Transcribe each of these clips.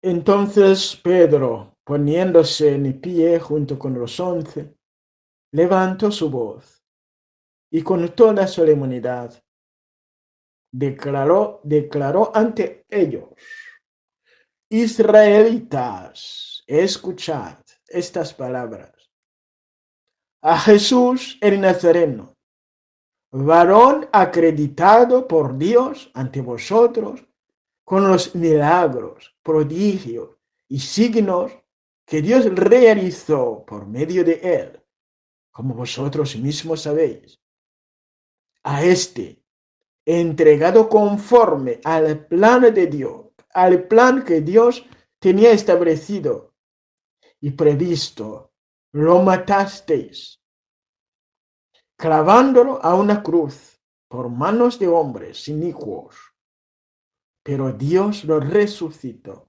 Entonces Pedro, poniéndose en pie junto con los 11, levantó su voz y con toda solemnidad declaró ante ellos: Israelitas, escuchad estas palabras. A Jesús el Nazareno, varón acreditado por Dios ante vosotros con los milagros, prodigios y signos que Dios realizó por medio de él, como vosotros mismos sabéis. A este, entregado conforme al plan de Dios, al plan que Dios tenía establecido y previsto, lo matasteis, clavándolo a una cruz por manos de hombres inicuos. Pero Dios lo resucitó,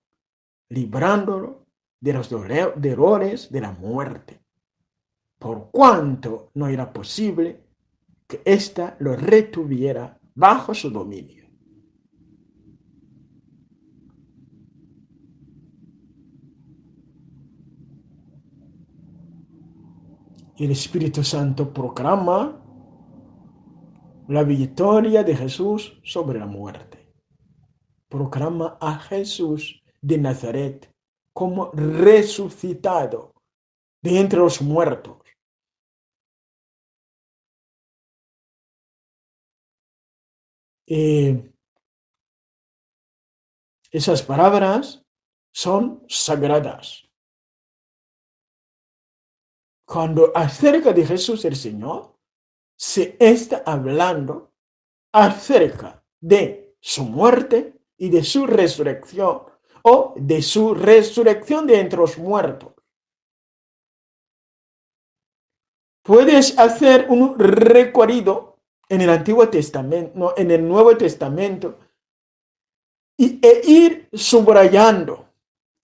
librándolo de los dolores de la muerte, por cuanto no era posible que ésta lo retuviera bajo su dominio. Y el Espíritu Santo proclama la victoria de Jesús sobre la muerte. Proclama a Jesús de Nazaret como resucitado de entre los muertos. Eh, Esas palabras son sagradas. Cuando acerca de Jesús el Señor, se está hablando acerca de su muerte y de su resurrección, o de su resurrección de entre los muertos. Puedes hacer un recorrido en el Antiguo Testamento, no, en el Nuevo Testamento, e ir subrayando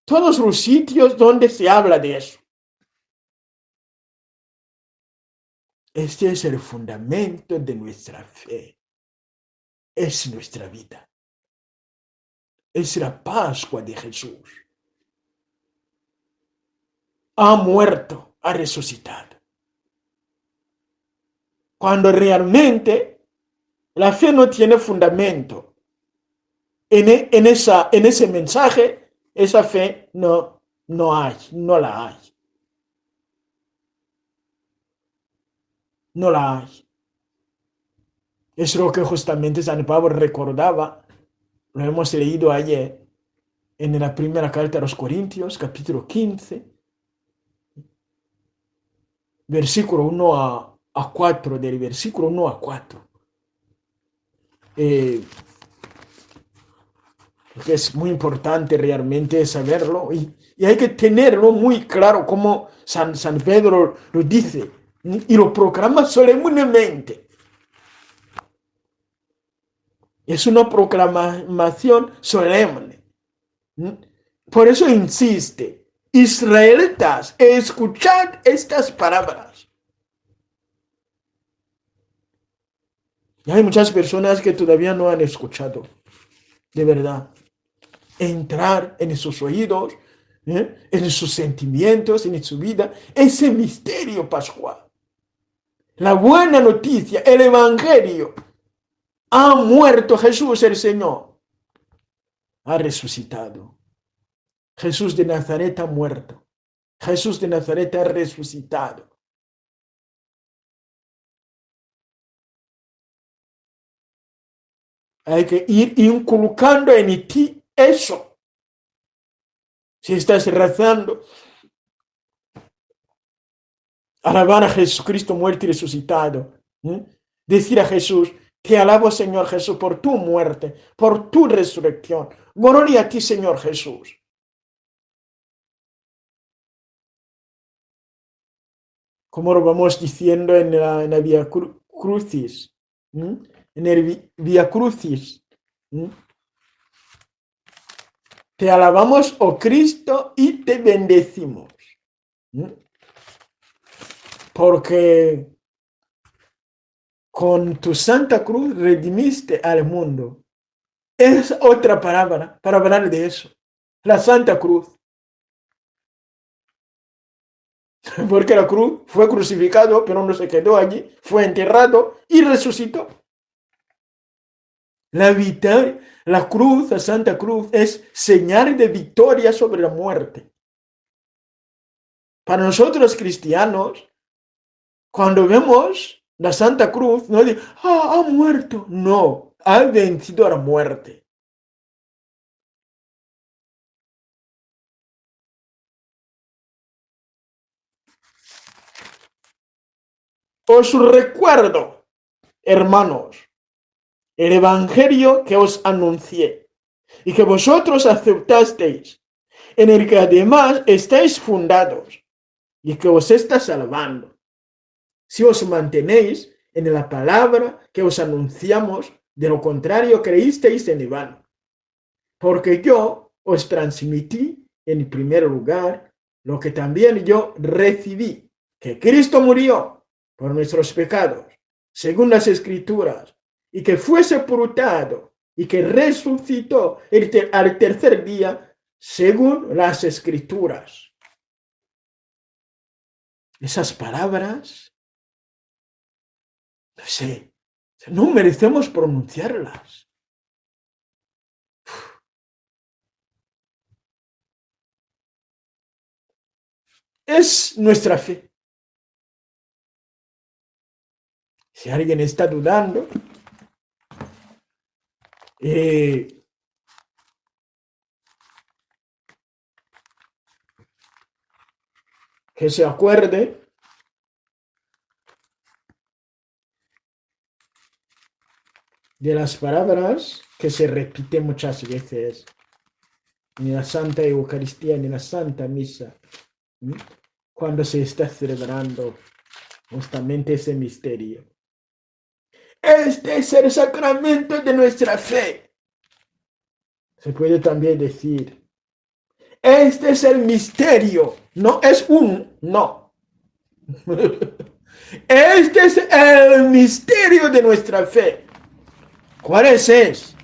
todos los sitios donde se habla de eso. Este es el fundamento de nuestra fe. Es nuestra vida. Es la Pascua de Jesús. Ha muerto, ha resucitado. Cuando realmente la fe no tiene fundamento en ese mensaje, esa fe no la hay. No la hay. Es lo que justamente San Pablo recordaba, lo hemos leído ayer, en la primera carta a los Corintios, capítulo 15, versículo 1 a 4, del versículo 1 a 4. Porque es muy importante realmente saberlo y hay que tenerlo muy claro como San Pedro lo dice y lo proclama solemnemente. Es una proclamación solemne. Por eso insiste: Israelitas, escuchad estas palabras. Y hay muchas personas que todavía no han escuchado, de verdad. Entrar en sus oídos, en sus sentimientos, en su vida, ese misterio pascual. La buena noticia, el Evangelio. Ha muerto Jesús el Señor. Ha resucitado. Jesús de Nazaret ha muerto. Jesús de Nazaret ha resucitado. Hay que ir inculcando en ti eso. Si estás rezando, alabar a Jesucristo muerto y resucitado. Decir a Jesús: te alabo, Señor Jesús, por tu muerte, por tu resurrección. Gloria a ti, Señor Jesús. Como lo vamos diciendo en la Via Crucis. En el Via Crucis. Te alabamos, oh Cristo, y te bendecimos. Porque con tu santa cruz redimiste al mundo. Es otra palabra para hablar de eso. la Santa Cruz. Porque la cruz fue crucificado, pero no se quedó allí, fue enterrado y resucitó. La cruz, la Santa Cruz, es señal de victoria sobre la muerte. Para nosotros cristianos, cuando vemos la Santa Cruz, no digo, ha muerto. No, ha vencido a la muerte. Os recuerdo, hermanos, el evangelio que os anuncié y que vosotros aceptasteis, en el que además estáis fundados y que os está salvando, si os mantenéis en la palabra que os anunciamos, de lo contrario creísteis en vano. Porque yo os transmití en primer lugar lo que también yo recibí, que Cristo murió por nuestros pecados, según las Escrituras, y que fue sepultado y que resucitó al tercer día, según las Escrituras. Esas palabras, no sé, no merecemos pronunciarlas. Es nuestra fe. Si alguien está dudando, que se acuerde de las palabras que se repiten muchas veces en la Santa Eucaristía, en la Santa Misa, cuando se está celebrando justamente ese misterio. Este es el sacramento de nuestra fe. Se puede también decir, este es el misterio, no es no. Este es el misterio de nuestra fe. ¿Cuál es?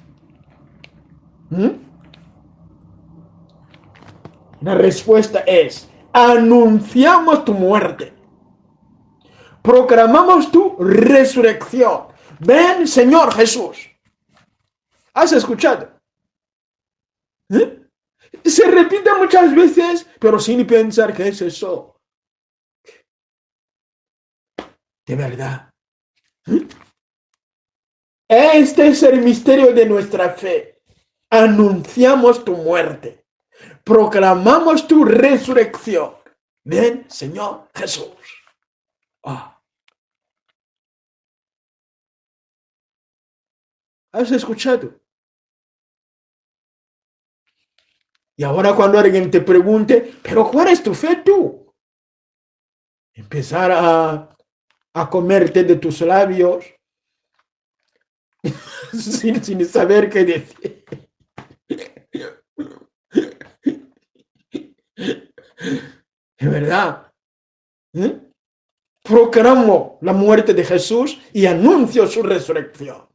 La respuesta es, anunciamos tu muerte. Proclamamos tu resurrección. Ven, Señor Jesús. ¿Has escuchado? Se repite muchas veces, pero sin pensar que es eso. De verdad. Este es el misterio de nuestra fe. Anunciamos tu muerte. Proclamamos tu resurrección. Ven, Señor Jesús. ¿Has escuchado? Y ahora cuando alguien te pregunte, ¿pero cuál es tu fe tú? Empezar a comerte de tus labios sin saber qué decir. De verdad. Proclamo la muerte de Jesús y anuncio su resurrección.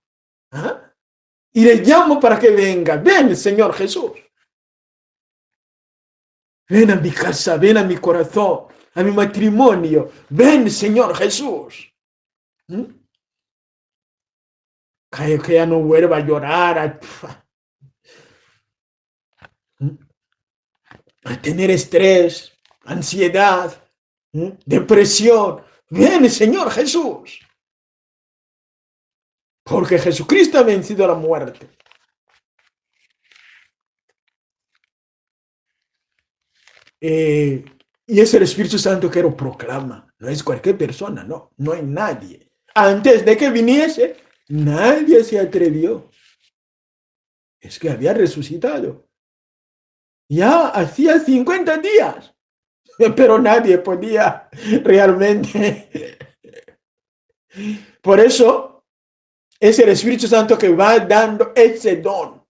Y le llamo para que venga. Ven, Señor Jesús. Ven a mi casa, ven a mi corazón, a mi matrimonio. Ven, Señor Jesús. Que ya no vuelva a llorar, a tener estrés, ansiedad, depresión. Ven, Señor Jesús. Porque Jesucristo ha vencido la muerte. Y es el Espíritu Santo que lo proclama. No es cualquier persona, no hay nadie. Antes de que viniese, nadie se atrevió. Es que había resucitado. Ya hacía 50 días. Pero nadie podía realmente. Por eso es el Espíritu Santo que va dando ese don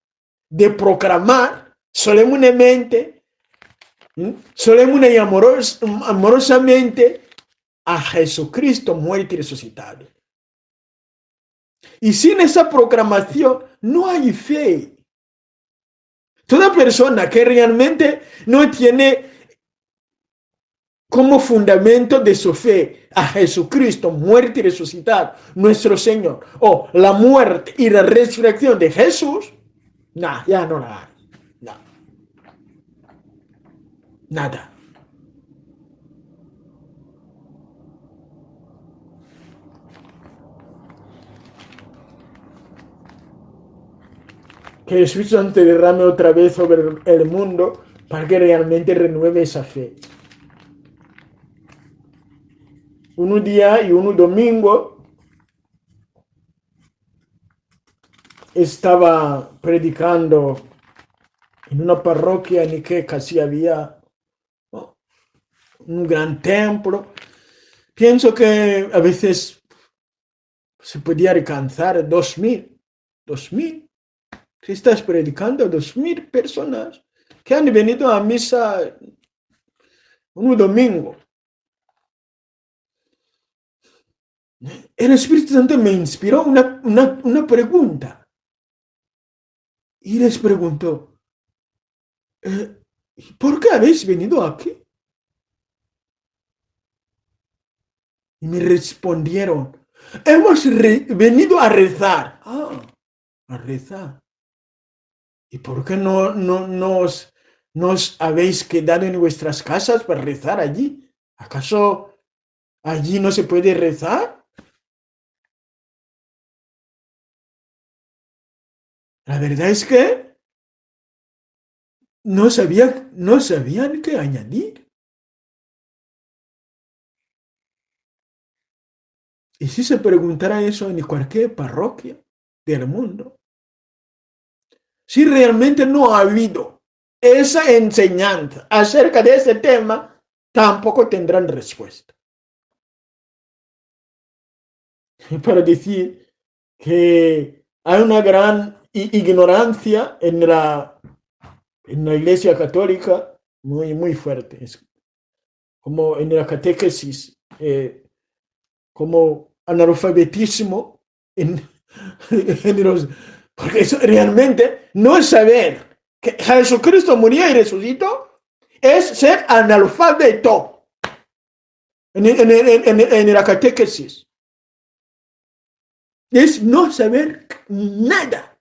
de proclamar solemnemente y amorosamente a Jesucristo muerto y resucitado. Y sin esa proclamación no hay fe. Toda persona que realmente no tiene como fundamento de su fe a Jesucristo, muerte y resucitado, nuestro Señor, o la muerte y la resurrección de Jesús, nada, ya no la hay. No, nada. Que el Espíritu Santo derrame otra vez sobre el mundo para que realmente renueve esa fe. Un día y un domingo estaba predicando en una parroquia en que casi había, ¿no?, un gran templo. Pienso que a veces se podía alcanzar 2000. Si estás predicando a 2000 personas que han venido a misa un domingo. El Espíritu Santo me inspiró una pregunta. Y les preguntó, ¿por qué habéis venido aquí? Y me respondieron, hemos venido a rezar. Ah, a rezar. ¿Y por qué no nos habéis quedado en vuestras casas para rezar allí? ¿Acaso allí no se puede rezar? La verdad es que no sabían qué añadir. Y si se preguntara eso en cualquier parroquia del mundo, si realmente no ha habido esa enseñanza acerca de ese tema, tampoco tendrán respuesta. Para decir que hay una gran ignorancia en la Iglesia Católica muy, muy fuerte. Es como en la catequesis, como analfabetismo en, en los... Porque eso realmente no es saber que Jesucristo murió y resucitó, es ser analfabeto en la catequesis. Es no saber nada.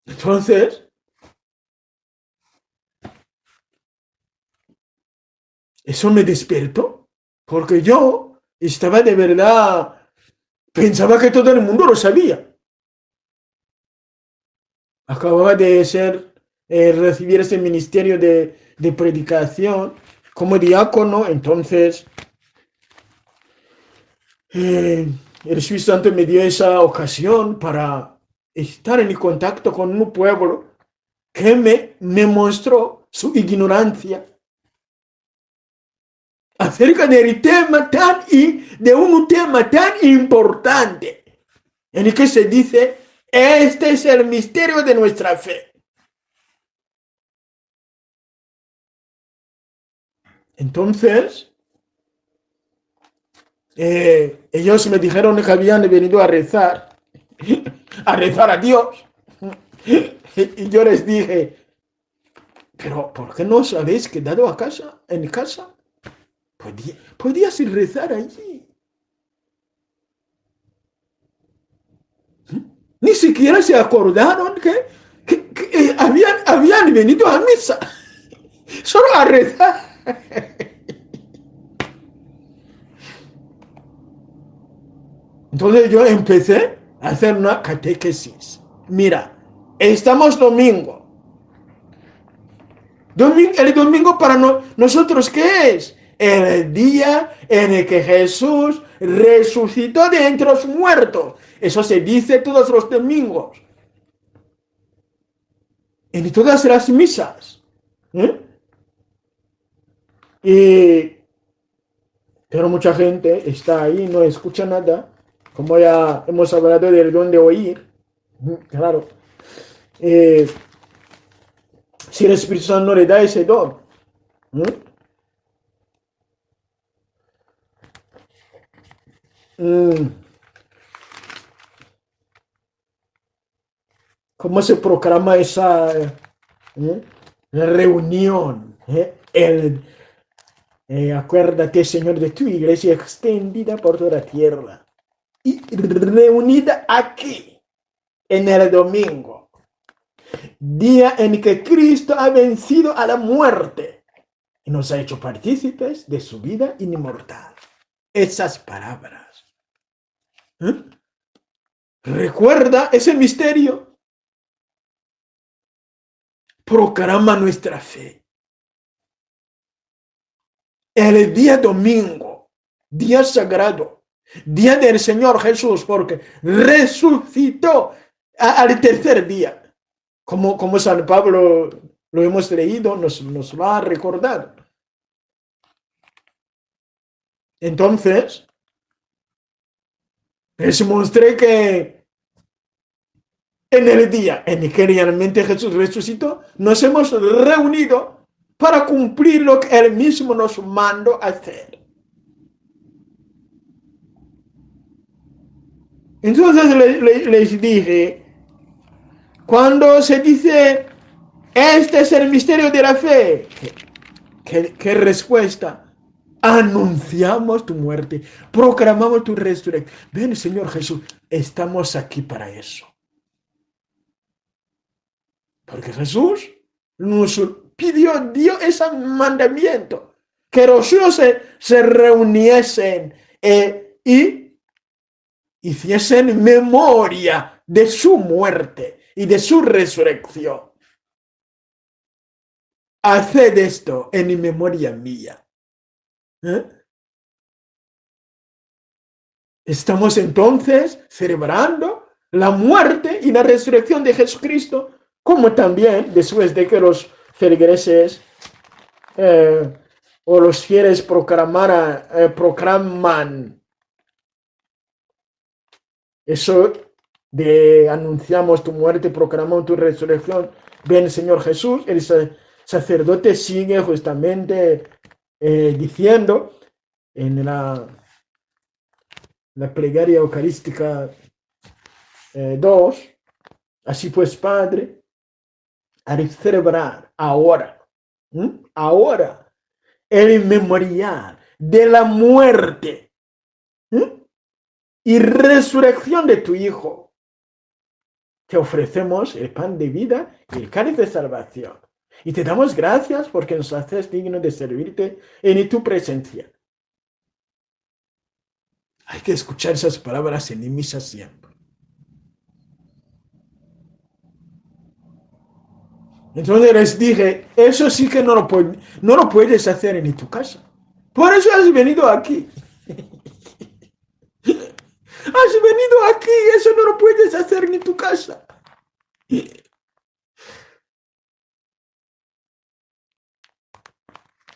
Entonces, eso me despertó, porque yo estaba de verdad, pensaba que todo el mundo lo sabía. Acababa de recibir ese ministerio de predicación como diácono, entonces el Espíritu Santo me dio esa ocasión para estar en contacto con un pueblo que me mostró su ignorancia acerca de un tema tan importante en el que se dice, este es el misterio de nuestra fe. Entonces, ellos me dijeron que habían venido a rezar a Dios. Y yo les dije, pero ¿por qué no os habéis quedado en casa? Podías rezar allí. Ni siquiera se acordaron que habían venido a misa. Solo a rezar. Entonces yo empecé a hacer una catequesis. Mira, estamos domingo. El domingo para nosotros, ¿qué es? El día en el que Jesús resucitó de entre los muertos. Eso se dice todos los domingos. En todas las misas. Pero mucha gente está ahí, no escucha nada. Como ya hemos hablado del don de oír. Claro. Si el Espíritu Santo no le da ese don. ¿Cómo se proclama esa reunión? Acuérdate, Señor, de tu iglesia extendida por toda la tierra y reunida aquí en el domingo, día en que Cristo ha vencido a la muerte y nos ha hecho partícipes de su vida inmortal. Esas palabras. Recuerda ese misterio. Proclama nuestra fe. El día domingo, día sagrado, día del Señor Jesús, porque resucitó al tercer día. Como San Pablo lo hemos leído, nos va a recordar. Entonces, les mostré que en el día en que realmente Jesús resucitó, nos hemos reunido para cumplir lo que Él mismo nos mandó a hacer. Entonces les dije, cuando se dice, este es el misterio de la fe, ¿qué respuesta? Anunciamos tu muerte, proclamamos tu resurrección. Ven, Señor Jesús, estamos aquí para eso. Porque Jesús nos pidió, dio ese mandamiento, que los suyos se reuniesen y hiciesen memoria de su muerte y de su resurrección. Haced esto en memoria mía. Estamos entonces celebrando la muerte y la resurrección de Jesucristo, como también después de que los feligreses o los fieles proclaman eso de anunciamos tu muerte, proclamamos tu resurrección, ven Señor Jesús. El sacerdote sigue justamente diciendo en la plegaria eucarística 2, así pues, Padre, al celebrar ahora el memorial de la muerte y resurrección de tu Hijo, te ofrecemos el pan de vida y el cáliz de salvación. Y te damos gracias porque nos haces dignos de servirte en tu presencia. Hay que escuchar esas palabras en misa siempre. Entonces les dije, eso sí que no lo puedes hacer en tu casa. Por eso has venido aquí. Has venido aquí, eso no lo puedes hacer en tu casa.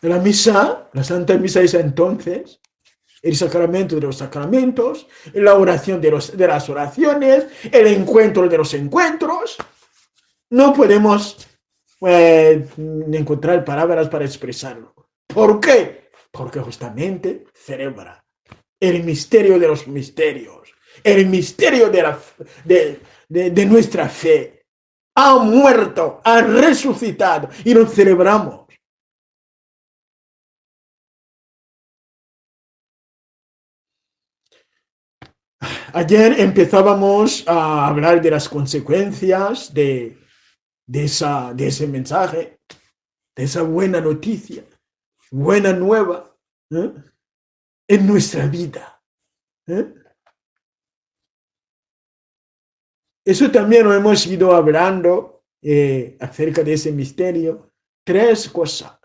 La misa, la Santa Misa es entonces el sacramento de los sacramentos, la oración de las oraciones, el encuentro de los encuentros. No podemos encontrar palabras para expresarlo. ¿Por qué? Porque justamente celebra el misterio de los misterios, el misterio de nuestra fe. Ha muerto, ha resucitado y lo celebramos. Ayer empezábamos a hablar de las consecuencias de ese mensaje, de esa buena noticia, buena nueva en nuestra vida. Eso también lo hemos ido hablando acerca de ese misterio. 3 cosas.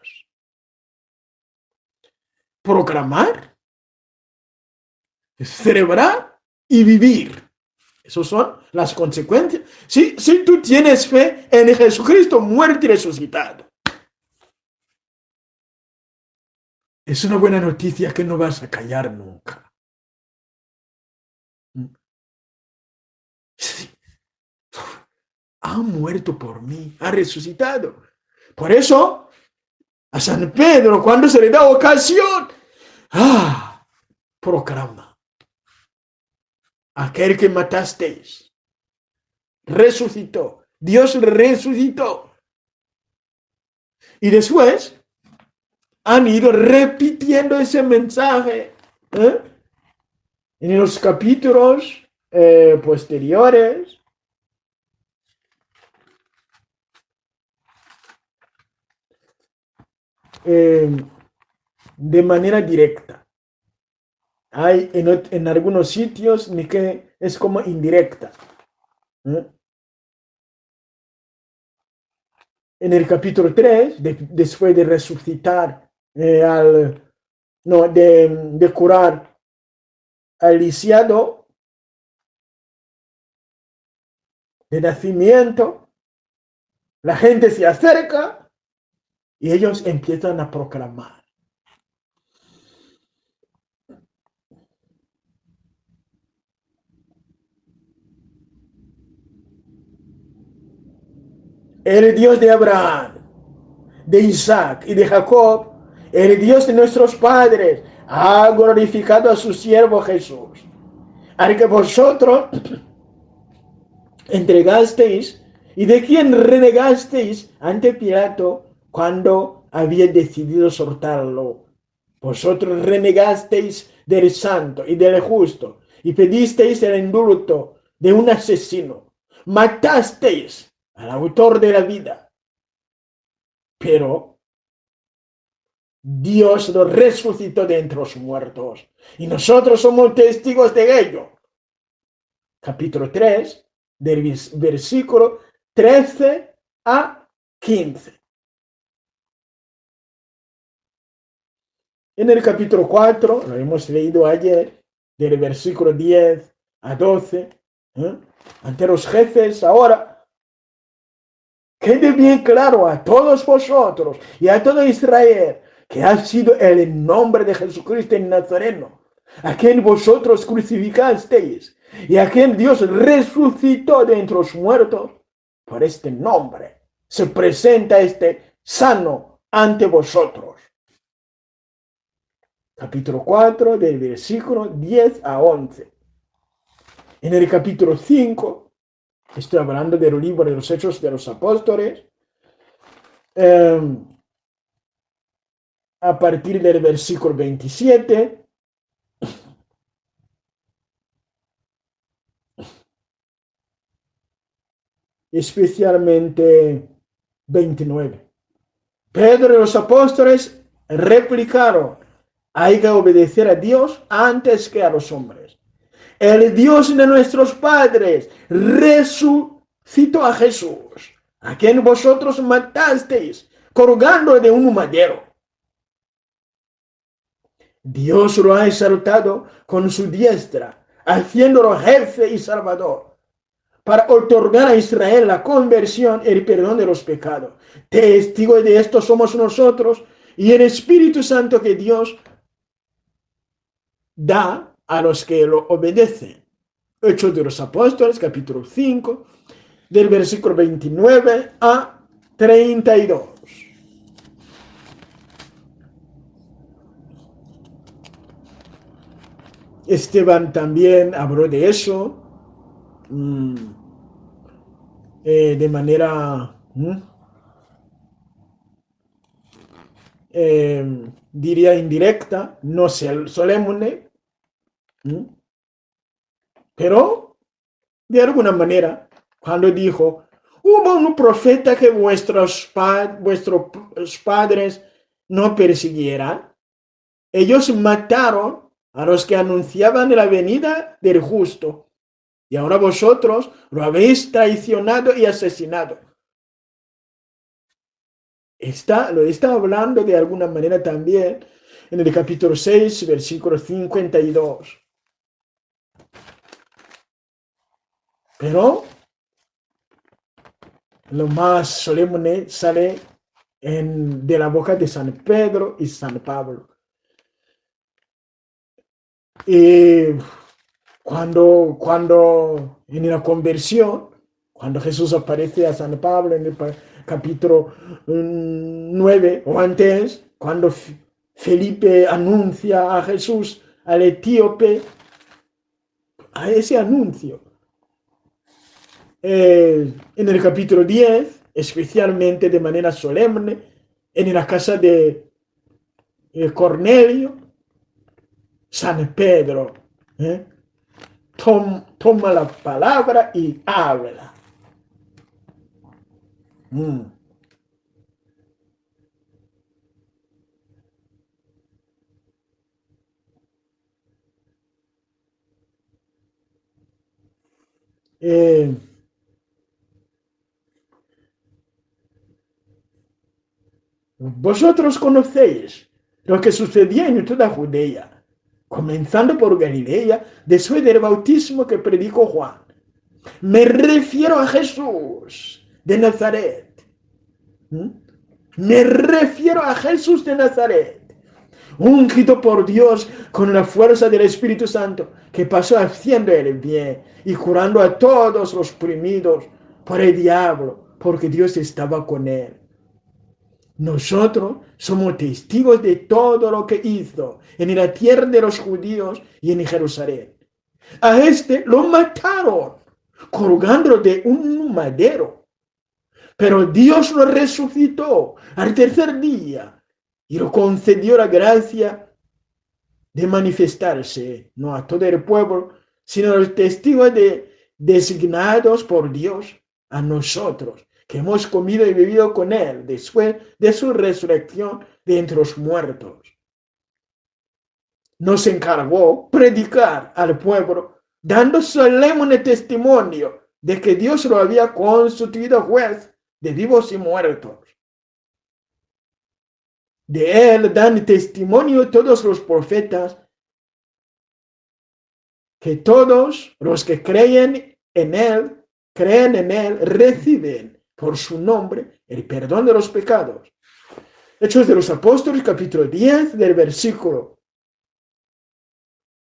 Proclamar, celebrar y vivir. Esas son las consecuencias. Si tú tienes fe en Jesucristo muerto y resucitado, es una buena noticia que no vas a callar nunca. Sí. Ha muerto por mí, ha resucitado. Por eso, a San Pedro, cuando se le da ocasión, proclama: aquel que matasteis resucitó, Dios resucitó. Y después han ido repitiendo ese mensaje en los capítulos posteriores. De manera directa. Hay en algunos sitios ni que es como indirecta. En el capítulo 3, después de resucitar, de curar al lisiado de nacimiento, la gente se acerca y ellos empiezan a proclamar. El Dios de Abraham, de Isaac y de Jacob, el Dios de nuestros padres, ha glorificado a su siervo Jesús, al que vosotros entregasteis y de quien renegasteis ante Pilato cuando había decidido soltarlo. Vosotros renegasteis del santo y del justo y pedisteis el indulto de un asesino. Matasteis al autor de la vida. Pero Dios lo resucitó de entre los muertos y nosotros somos testigos de ello. Capítulo 3, del versículo 13 a 15. En el capítulo 4, lo hemos leído ayer, del versículo 10 a 12, ante los jefes ahora, quede bien claro a todos vosotros y a todo Israel que ha sido el nombre de Jesucristo el Nazareno, a quien vosotros crucificasteis y a quien Dios resucitó de entre los muertos. Por este nombre se presenta este sano ante vosotros. Capítulo 4, del versículo 10 a 11. En el capítulo 5, estoy hablando del libro de los Hechos de los Apóstoles, a partir del versículo 27, especialmente 29. Pedro y los apóstoles replicaron: hay que obedecer a Dios antes que a los hombres. El Dios de nuestros padres resucitó a Jesús, a quien vosotros matasteis colgando de un madero. Dios lo ha exaltado con su diestra, haciéndolo jefe y salvador, para otorgar a Israel la conversión y el perdón de los pecados. Testigo de esto somos nosotros y el Espíritu Santo que Dios da a los que lo obedecen. Hechos de los Apóstoles, capítulo 5, del versículo 29 a 32. Esteban también habló de eso de manera, diría indirecta, no solemne, pero de alguna manera, cuando dijo: hubo un profeta que vuestros padres no persiguieran, ellos mataron a los que anunciaban la venida del justo, y ahora vosotros lo habéis traicionado y asesinado. Lo está hablando de alguna manera también en el capítulo 6, versículo 52. Pero lo más solemne sale de la boca de San Pedro y San Pablo. Y cuando en la conversión, cuando Jesús aparece a San Pablo en el capítulo 9 o antes, cuando Felipe anuncia a Jesús al etíope, a ese anuncio, en el capítulo 10, especialmente de manera solemne, en la casa de Cornelio, San Pedro toma la palabra y habla. Vosotros conocéis lo que sucedía en toda Judea, comenzando por Galilea, después del bautismo que predicó Juan. Me refiero a Jesús de Nazaret. Me refiero a Jesús de Nazaret, ungido por Dios con la fuerza del Espíritu Santo, que pasó haciendo el bien y curando a todos los oprimidos por el diablo, porque Dios estaba con él. Nosotros somos testigos de todo lo que hizo en la tierra de los judíos y en Jerusalén. A este lo mataron colgándolo de un madero, pero Dios lo resucitó al tercer día y lo concedió la gracia de manifestarse, no a todo el pueblo, sino a los testigos designados por Dios, a nosotros, que hemos comido y bebido con él después de su resurrección de entre los muertos. Nos encargó predicar al pueblo, dando solemne testimonio de que Dios lo había constituido juez de vivos y muertos. De él dan testimonio todos los profetas, que todos los que creen en él, reciben por su nombre el perdón de los pecados. Hechos de los Apóstoles, capítulo 10, del versículo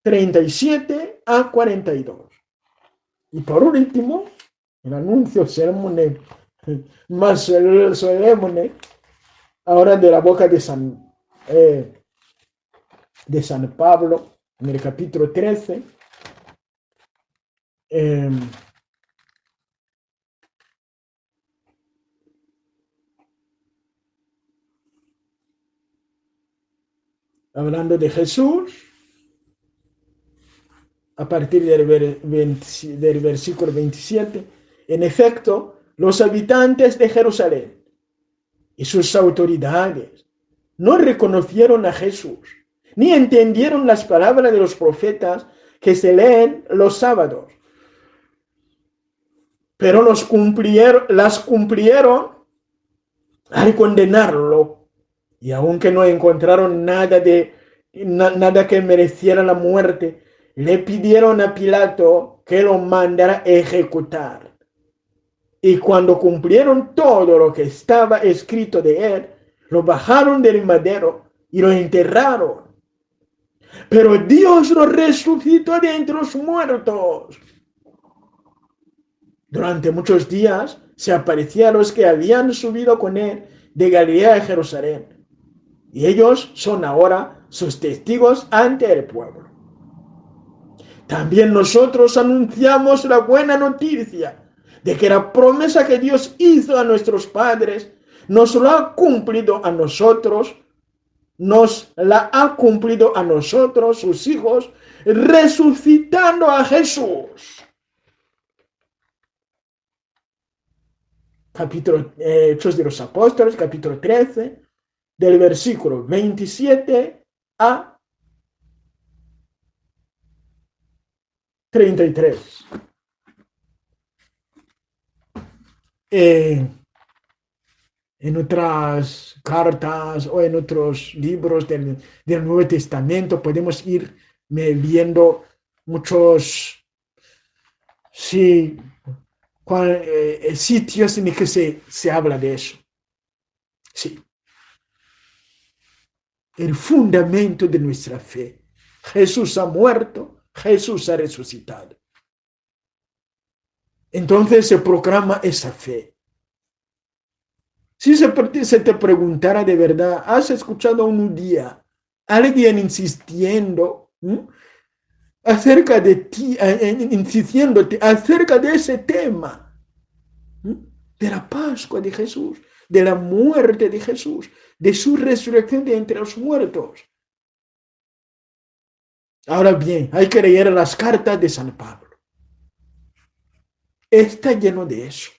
37 a 42. Y por último, el anuncio solemne, más solemne, ahora de la boca de San Pablo, en el capítulo 13, hablando de Jesús, a partir del versículo 27, en efecto, los habitantes de Jerusalén y sus autoridades no reconocieron a Jesús, ni entendieron las palabras de los profetas que se leen los sábados, pero las cumplieron al condenarlo, y aunque no encontraron nada que mereciera la muerte, le pidieron a Pilato que lo mandara ejecutar. Y cuando cumplieron todo lo que estaba escrito de él, lo bajaron del madero y lo enterraron. Pero Dios lo resucitó de entre los muertos. Durante muchos días se aparecía a los que habían subido con él de Galilea a Jerusalén. Y ellos son ahora sus testigos ante el pueblo. También nosotros anunciamos la buena noticia de que la promesa que Dios hizo a nuestros padres nos la ha cumplido a nosotros, sus hijos, resucitando a Jesús. Hechos de los Apóstoles, capítulo 13, del versículo 27 a 33. En otras cartas o en otros libros del Nuevo Testamento podemos ir viendo muchos sitios en los que se habla de eso. Sí. El fundamento de nuestra fe. Jesús ha muerto, Jesús ha resucitado. Entonces se proclama esa fe. Si se te preguntara de verdad, ¿has escuchado un día alguien insistiendo acerca de ti, insistiéndote acerca de ese tema? ¿Mm? De la Pascua de Jesús, de la muerte de Jesús, de su resurrección de entre los muertos. Ahora bien, hay que leer las cartas de San Pablo. Está lleno de eso.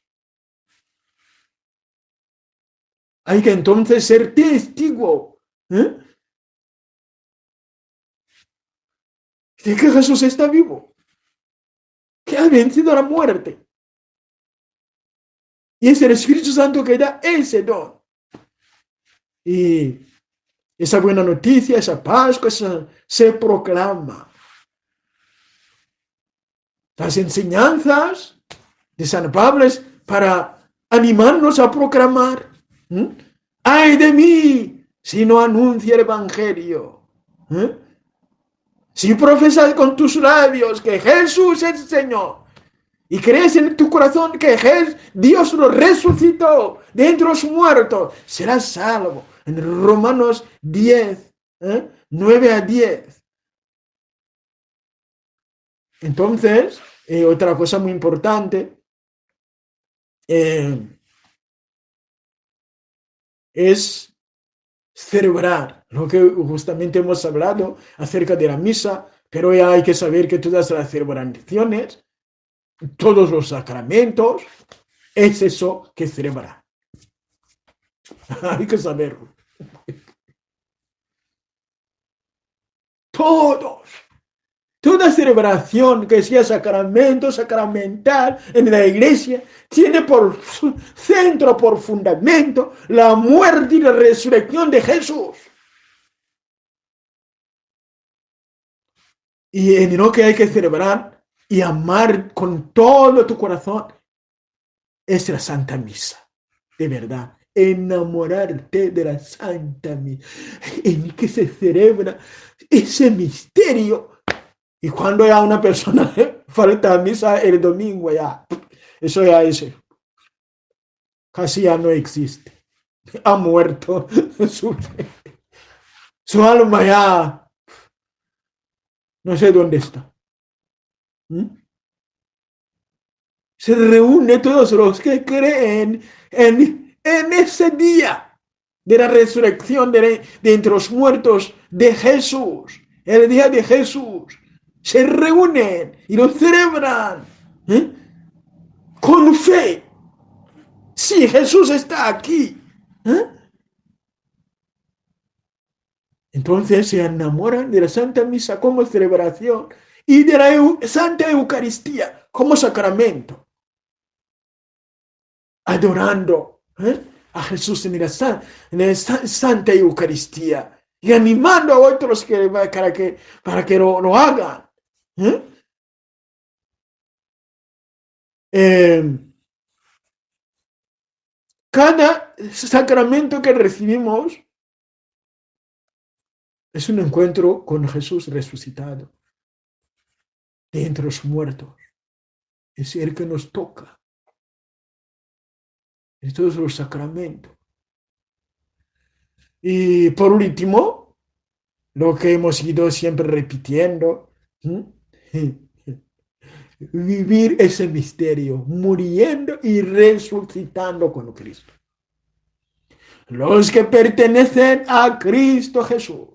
Hay que entonces ser testigo de que Jesús está vivo, que ha vencido la muerte. Y es el Espíritu Santo que da ese don. Y esa buena noticia, esa Pascua, se proclama. Las enseñanzas de San Pablo es para animarnos a proclamar. ¡Ay de mí si no anuncio el Evangelio! Si profesas con tus labios que Jesús es el Señor y crees en tu corazón que Dios lo resucitó de entre los muertos, serás salvo. En Romanos 10, 9 a 10. Entonces, otra cosa muy importante es celebrar lo que justamente hemos hablado acerca de la misa, pero ya hay que saber que todas las celebraciones, todos los sacramentos, es eso que celebrar. Hay que saberlo. Toda celebración que sea sacramento, sacramental en la iglesia, tiene por centro, por fundamento, la muerte y la resurrección de Jesús. Y en lo que hay que celebrar y amar con todo tu corazón es la Santa Misa, de verdad. Enamorarte de la Santa Misa, en que se celebra ese misterio. Y cuando ya una persona falta a misa el domingo, ya, eso ya es, casi ya no existe. Ha muerto. Su alma ya, no sé dónde está. Se reúnen todos los que creen en ese día de la resurrección de entre los muertos de Jesús, el día de Jesús. Se reúnen y lo celebran con fe. Sí, Jesús está aquí. Entonces se enamoran de la Santa Misa como celebración y de la Santa Eucaristía como sacramento. Adorando a Jesús en la Santa Eucaristía y animando a otros para que lo hagan. Cada sacramento que recibimos es un encuentro con Jesús resucitado de entre los muertos. Es el que nos toca en todos los sacramentos. Y por último, lo que hemos ido siempre repitiendo, vivir ese misterio, muriendo y resucitando con Cristo. Los que pertenecen a Cristo Jesús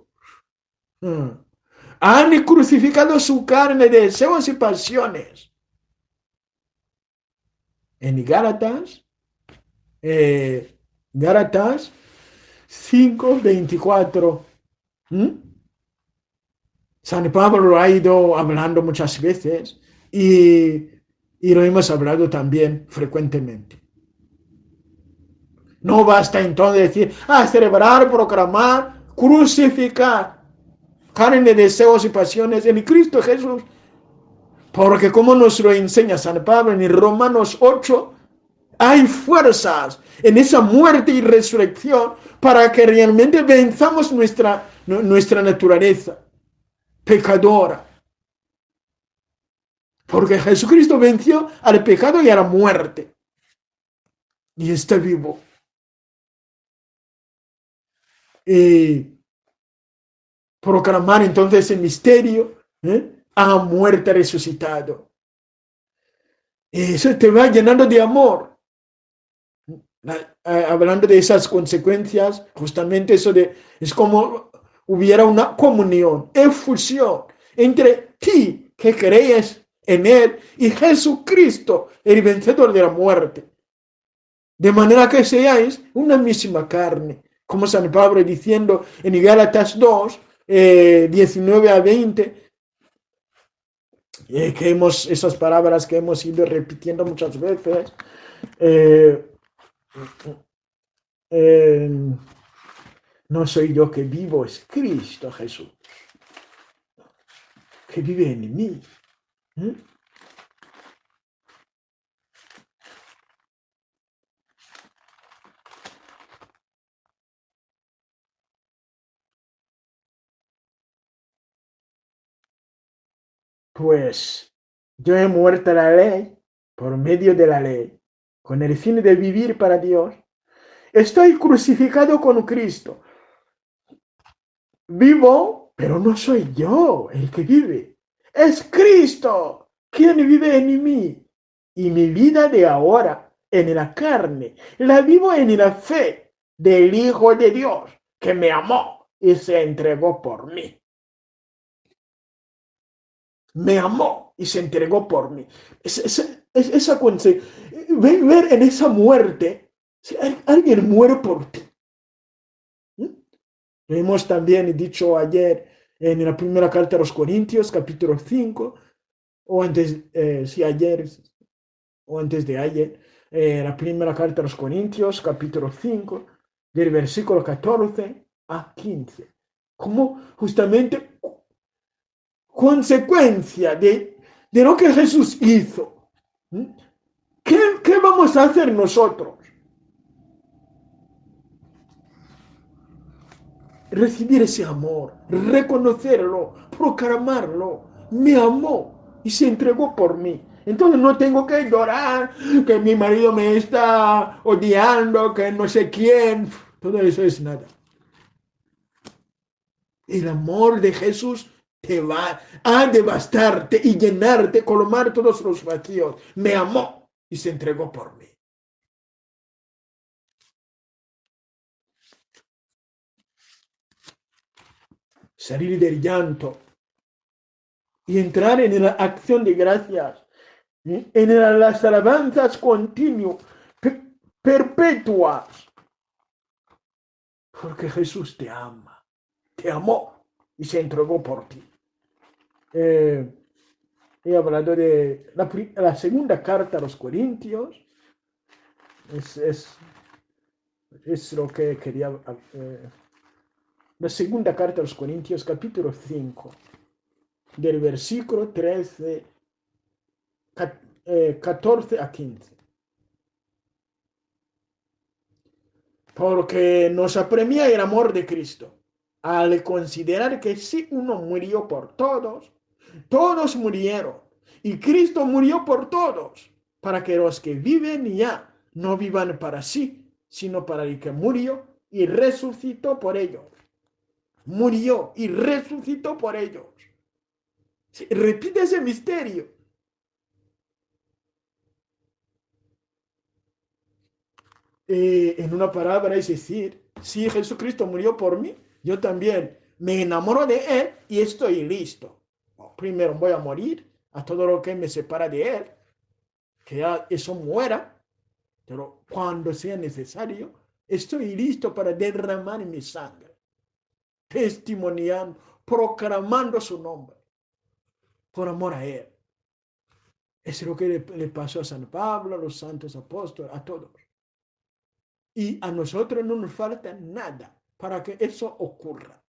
han crucificado su carne, deseos y pasiones. En Gálatas 5:24. San Pablo lo ha ido hablando muchas veces y lo hemos hablado también frecuentemente. No basta entonces decir, celebrar, proclamar, crucificar carne, deseos y pasiones en Cristo Jesús. Porque como nos lo enseña San Pablo en Romanos 8, hay fuerzas en esa muerte y resurrección para que realmente venzamos nuestra naturaleza pecadora. Porque Jesucristo venció al pecado y a la muerte. Y está vivo. Y proclamar entonces el misterio, ha muerto resucitado. Eso te va llenando de amor. Hablando de esas consecuencias, justamente es como hubiera una comunión, efusión entre ti que crees en Él y Jesucristo, el vencedor de la muerte. De manera que seáis una misma carne, como San Pablo diciendo en Gálatas 2, 19 a 20, esas palabras que hemos ido repitiendo muchas veces, eh, eh, no soy yo que vivo, es Cristo Jesús, que vive en mí. ¿Mm? Pues yo he muerto a la ley por medio de la ley, con el fin de vivir para Dios. Estoy crucificado con Cristo. Vivo, pero no soy yo el que vive. Es Cristo quien vive en mí. Y mi vida de ahora en la carne la vivo en la fe del Hijo de Dios que me amó y se entregó por mí. Me amó y se entregó por mí. Ver en esa muerte, si alguien muere por ti. Lo hemos también dicho ayer en la primera carta a los Corintios, capítulo 5, o antes, sí, ayer, o antes de ayer, la primera carta a los Corintios, capítulo 5, del versículo 14 a 15. Como justamente consecuencia de lo que Jesús hizo. ¿Qué vamos a hacer nosotros? Recibir ese amor, reconocerlo, proclamarlo. Me amó y se entregó por mí. Entonces no tengo que llorar que mi marido me está odiando, que no sé quién. Todo eso es nada. El amor de Jesús ha de bastarte y llenarte, colmar todos los vacíos. Me amó y se entregó por mí. Salir del llanto y entrar en la acción de gracias, en las alabanzas continuas, perpetuas, porque Jesús te ama, te amó y se entregó por ti. He hablado de la segunda carta a los Corintios, es, es, es lo que quería. La segunda carta a los Corintios, capítulo 5, del versículo 13, 14 a 15. Porque nos apremia el amor de Cristo, al considerar que si uno murió por todos, todos murieron, y Cristo murió por todos, para que los que viven ya no vivan para sí, sino para el que murió y resucitó por ellos. Murió y resucitó por ellos. Sí, repite ese misterio. En una palabra, es decir, si Jesucristo murió por mí, yo también me enamoro de Él y estoy listo. Primero voy a morir a todo lo que me separa de Él, que ya eso muera, pero cuando sea necesario, estoy listo para derramar mi sangre, testimoniando, proclamando su nombre, por amor a Él. Es lo que le pasó a San Pablo, a los santos apóstoles, a todos. Y a nosotros no nos falta nada para que eso ocurra.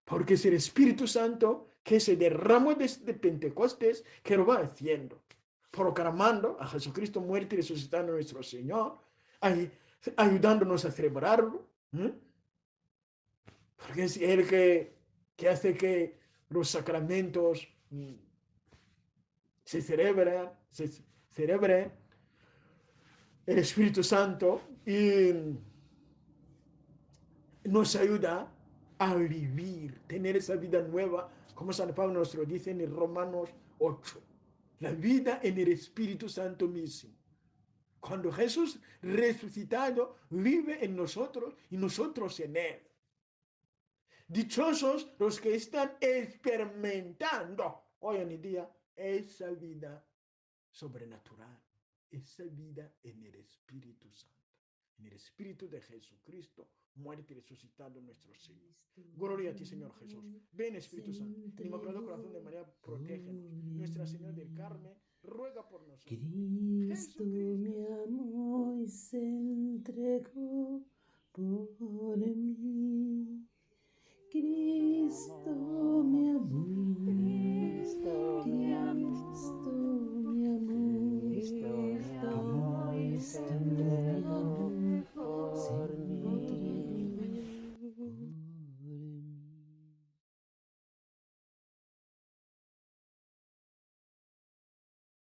Porque es el Espíritu Santo que se derramó desde Pentecostés que lo va haciendo, proclamando a Jesucristo muerto y resucitado nuestro Señor, ayudándonos a celebrarlo. Porque es Él que hace que los sacramentos se celebren el Espíritu Santo y nos ayuda a vivir, tener esa vida nueva, como San Pablo nos lo dice en Romanos 8. La vida en el Espíritu Santo mismo. Cuando Jesús resucitado vive en nosotros y nosotros en Él. Dichosos los que están experimentando hoy en día esa vida sobrenatural, esa vida en el Espíritu Santo, en el Espíritu de Jesucristo, muerto y resucitado nuestro Señor. Gloria a ti, Señor Jesús. Ven, Espíritu Santo. El Inmaculado Corazón de María, protégenos. Nuestra Señora del Carmen, ruega por nosotros. Cristo me amó y se entregó por mí. Cristo me amó